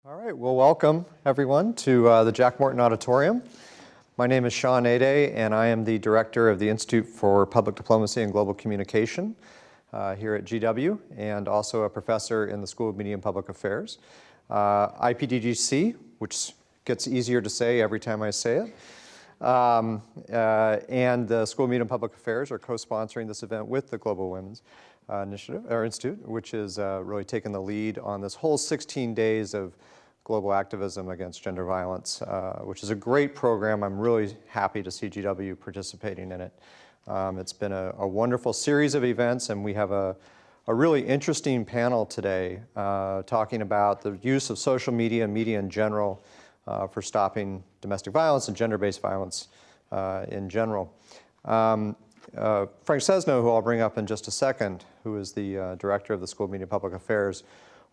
All right, well, welcome everyone to the Jack Morton Auditorium. My name is Sean Ade, and I am the director of the Institute for Public Diplomacy and Global Communication here at GW, and also a professor in the School of Media and Public Affairs. IPDGC, which gets easier to say every time I say it, and the School of Media and Public Affairs are co-sponsoring this event with the Global Women's Institute, which is really taking the lead on this whole 16 days of global activism against gender violence, which is a great program. I'm really happy to see GW participating in it. It's been a wonderful series of events, and we have a really interesting panel today talking about the use of social media and media in general for stopping domestic violence and gender-based violence in general. Frank Sesno, who I'll bring up in just a second, who is the director of the School of Media and Public Affairs,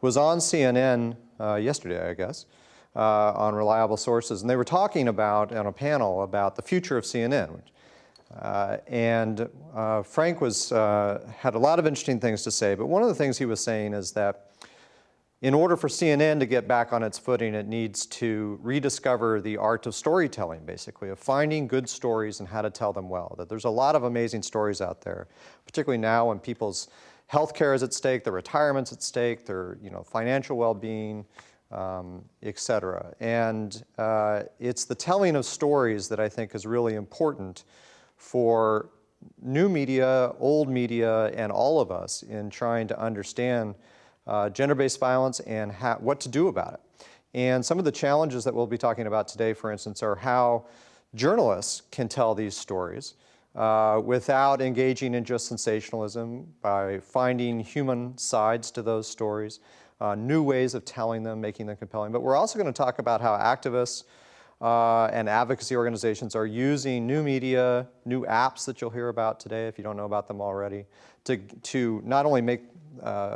was on CNN yesterday, I guess, on Reliable Sources, and they were talking about, on a panel, about the future of CNN. Frank had a lot of interesting things to say, but one of the things he was saying is that in order for CNN to get back on its footing, it needs to rediscover the art of storytelling, basically, of finding good stories and how to tell them well. That there's a lot of amazing stories out there, particularly now when people's healthcare is at stake, their retirement's at stake, their financial well-being, et cetera. And it's the telling of stories that I think is really important for new media, old media, and all of us in trying to understand gender-based violence and what to do about it. And some of the challenges that we'll be talking about today, for instance, are how journalists can tell these stories without engaging in just sensationalism, by finding human sides to those stories, new ways of telling them, making them compelling. But we're also going to talk about how activists and advocacy organizations are using new media, new apps that you'll hear about today if you don't know about them already, to not only make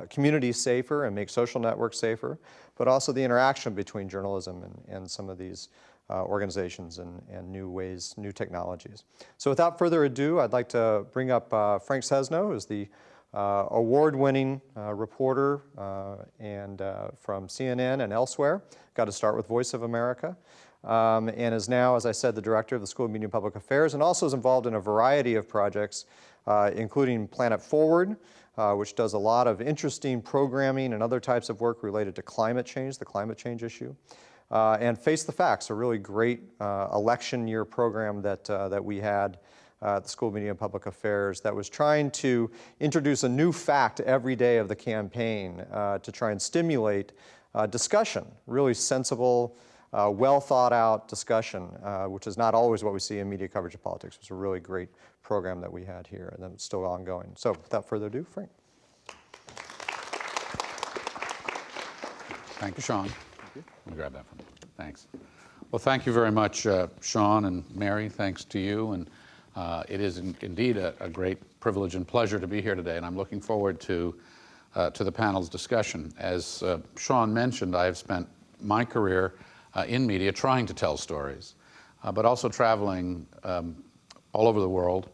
communities safer and make social networks safer, but also the interaction between journalism and some of these organizations and new ways, new technologies. So without further ado, I'd like to bring up Frank Sesno, who's the award-winning reporter from CNN and elsewhere. Got to start with Voice of America, and is now, as I said, the director of the School of Media and Public Affairs, and also is involved in a variety of projects, including Planet Forward, which does a lot of interesting programming and other types of work related to climate change, the climate change issue. And Face the Facts, a really great election year program that we had at the School of Media and Public Affairs that was trying to introduce a new fact every day of the campaign to try and stimulate discussion, really sensible, well thought out discussion, which is not always what we see in media coverage of politics. It was a really great program that we had here, and it's still ongoing. So without further ado, Frank. Thank you, Sean. Let me grab that from you. Thanks. Well, thank you very much, Sean and Mary. Thanks to you. And it is indeed a great privilege and pleasure to be here today, and I'm looking forward to the panel's discussion. As Sean mentioned, I have spent my career in media trying to tell stories, but also traveling all over the world,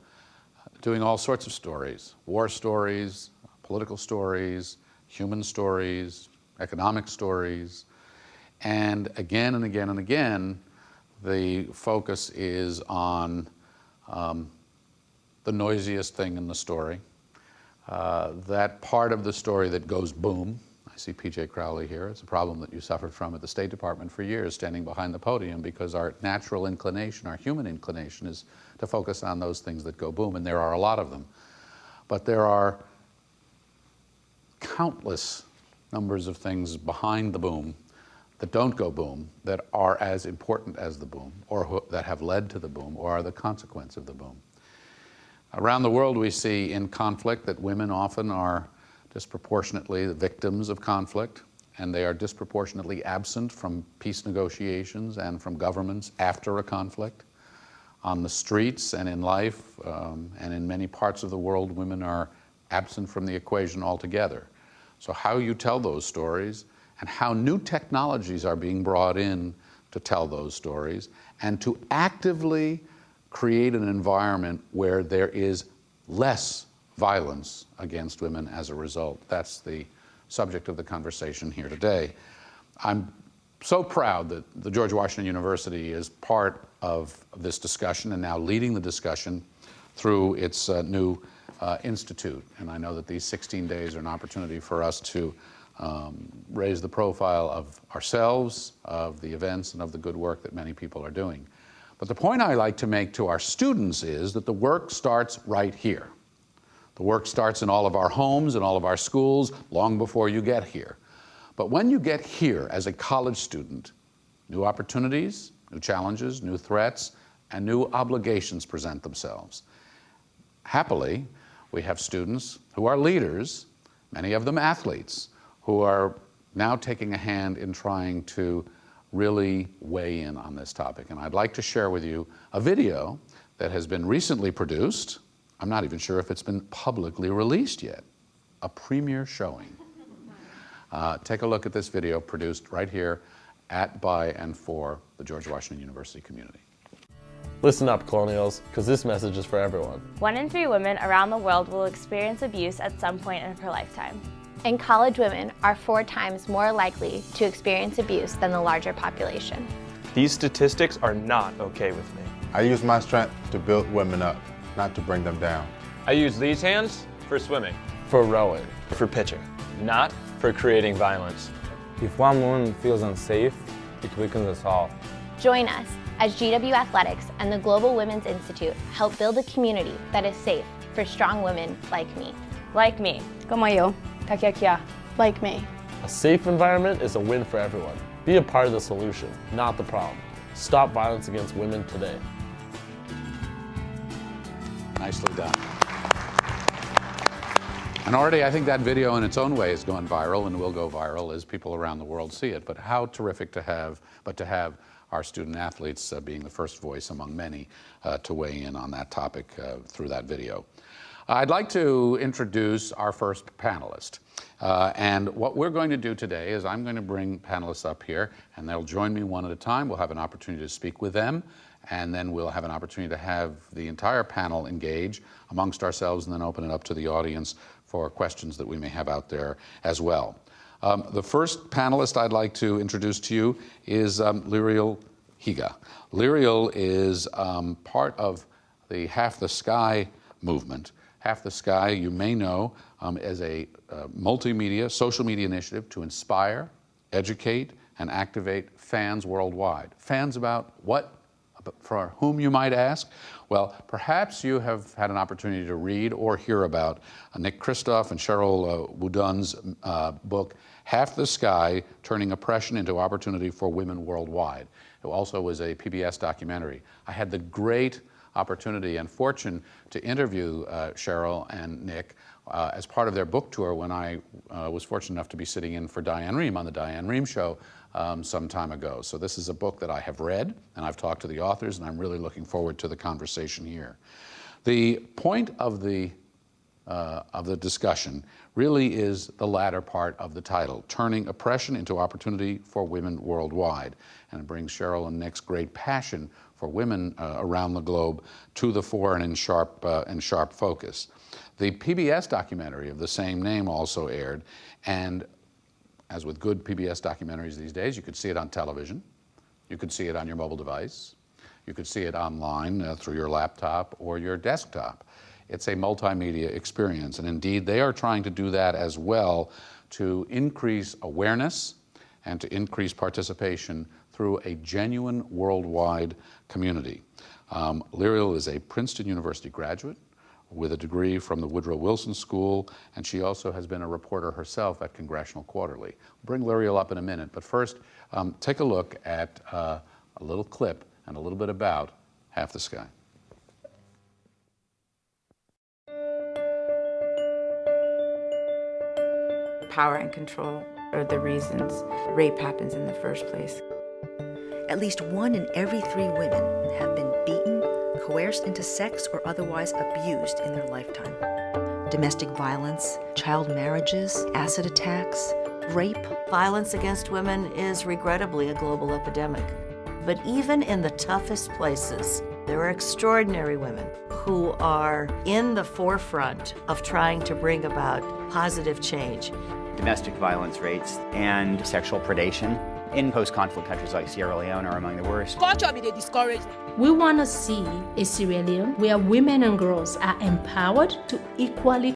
doing all sorts of stories: war stories, political stories, human stories, economic stories. And again and again and again, the focus is on the noisiest thing in the story, that part of the story that goes boom. I see P.J. Crowley here. It's a problem that you suffered from at the State Department for years, standing behind the podium, because our natural inclination, our human inclination, is to focus on those things that go boom, and there are a lot of them. But there are countless numbers of things behind the boom that don't go boom, that are as important as the boom, or that have led to the boom, or are the consequence of the boom. Around the world, we see in conflict that women often are disproportionately the victims of conflict, and they are disproportionately absent from peace negotiations and from governments after a conflict. On the streets and in life, and in many parts of the world, women are absent from the equation altogether. So how you tell those stories, and how new technologies are being brought in to tell those stories, and to actively create an environment where there is less violence against women as a result. That's the subject of the conversation here today. I'm so proud that the George Washington University is part of this discussion and now leading the discussion through its new institute. And I know that these 16 days are an opportunity for us to raise the profile of ourselves, of the events, and of the good work that many people are doing. But the point I like to make to our students is that the work starts right here. The work starts in all of our homes and all of our schools long before you get here. But when you get here as a college student, new opportunities, new challenges, new threats, and new obligations present themselves. Happily, we have students who are leaders, many of them athletes, who are now taking a hand in trying to really weigh in on this topic. And I'd like to share with you a video that has been recently produced. I'm not even sure if it's been publicly released yet. A premiere showing. Take a look at this video produced right here at, by, and for the George Washington University community. Listen up, Colonials, because this message is for everyone. 1 in 3 women around the world will experience abuse at some point in her lifetime. And college women are 4 times more likely to experience abuse than the larger population. These statistics are not okay with me. I use my strength to build women up, not to bring them down. I use these hands for swimming, For rowing. for pitching, not for creating violence. If one woman feels unsafe, it weakens us all. Join us as GW Athletics and the Global Women's Institute help build a community that is safe for strong women like me. Like me. Como yo. Takiakia. Like me. A safe environment is a win for everyone. Be a part of the solution, not the problem. Stop violence against women today. Nicely done. And already I think that video in its own way has gone viral and will go viral as people around the world see it. But how terrific to have our student athletes being the first voice among many to weigh in on that topic through that video. I'd like to introduce our first panelist. And what we're going to do today is I'm going to bring panelists up here, and they'll join me one at a time. We'll have an opportunity to speak with them, and then we'll have an opportunity to have the entire panel engage amongst ourselves and then open it up to the audience for questions that we may have out there as well. The first panelist I'd like to introduce to you is Liriel Higa. Liriel is part of the Half the Sky movement. Half the Sky, you may know, as a multimedia, social media initiative to inspire, educate, and activate fans worldwide. Fans about what? For whom, you might ask? Well, perhaps you have had an opportunity to read or hear about Nick Kristof and Cheryl Woodun's book, Half the Sky, Turning Oppression into Opportunity for Women Worldwide. It also was a PBS documentary. I had the great opportunity and fortune to interview Cheryl and Nick as part of their book tour when I was fortunate enough to be sitting in for Diane Rehm on the Diane Rehm Show some time ago. So this is a book that I have read, and I've talked to the authors, and I'm really looking forward to the conversation here. The point of the discussion really is the latter part of the title, Turning Oppression into Opportunity for Women Worldwide. And it brings Cheryl and Nick's great passion for women around the globe to the fore and in sharp focus. The PBS documentary of the same name also aired, and as with good PBS documentaries these days, you could see it on television, you could see it on your mobile device, you could see it online through your laptop or your desktop. It's a multimedia experience, and indeed they are trying to do that as well to increase awareness and to increase participation through a genuine worldwide community. Liriel is a Princeton University graduate with a degree from the Woodrow Wilson School, and she also has been a reporter herself at Congressional Quarterly. We'll bring Liriel up in a minute, but first, take a look at a little clip and a little bit about Half the Sky. Power and control are the reasons rape happens in the first place. At least 1 in every 3 women have been beaten, coerced into sex, or otherwise abused in their lifetime. Domestic violence, child marriages, acid attacks, rape. Violence against women is regrettably a global epidemic. But even in the toughest places, there are extraordinary women who are in the forefront of trying to bring about positive change. Domestic violence rates and sexual predation in post-conflict countries like Sierra Leone are among the worst. Culture be the discouragement. We want to see a Sierra Leone where women and girls are empowered to equally